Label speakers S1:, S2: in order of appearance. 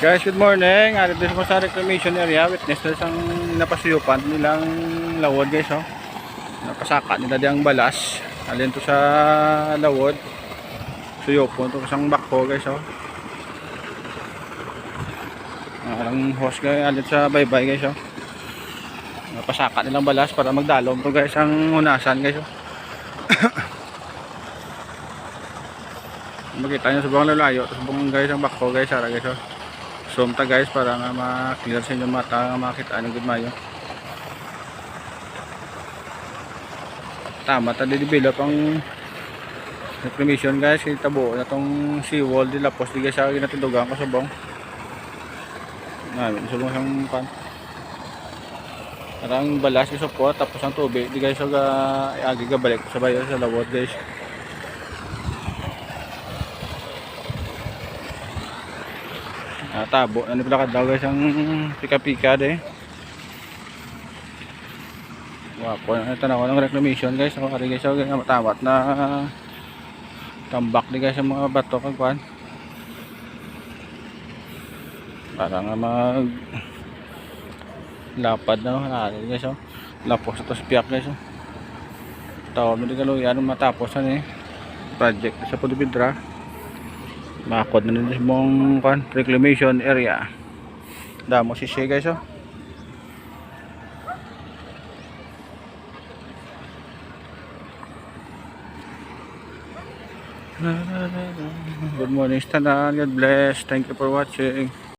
S1: Guys, good morning. Dito ko sa reclamation area. Witness na isang napasuyupan nilang lawod guys. Oh. Napasaka nila diyang balas. Alin to sa lawod. Suyupon to isang bako guys. Oh. Ang host guys. Alin sa baybay guys. Oh. Napasaka nilang balas para magdalom to guys ang hunasan guys. Oh. Makita nyo sa buong lalayo. Sa buong guys ang bako guys. Sara guys. Oh. Zoom ta guys para nga ma-clear sa inyong mata, makita ng good mayo. Tama ta di-develop ang reclamation guys, kita buo na tong seawall dilapos di guys sa ginatudugan ko subong. Namin subong sang pan. Parang balas sa support tapos ang tubig di guys og agi balik sa bayo sa lawod guys. Tabo ano pala kadlaw guys ang pika-pika de. Wapo na tanaw ng reclamation guys. Ako kari guys nga matawat na tambak di guys ang mga bato kag kuan. Para nga mag lapad na guys oh. Lapos ito piyak guys oh. Tawo mo di kaluyan matapos ani project sa Pudipidra. Makod na nila sa mong reclamation area. Damo si siya guys oh. Good morning tanan. God bless. Thank you for watching.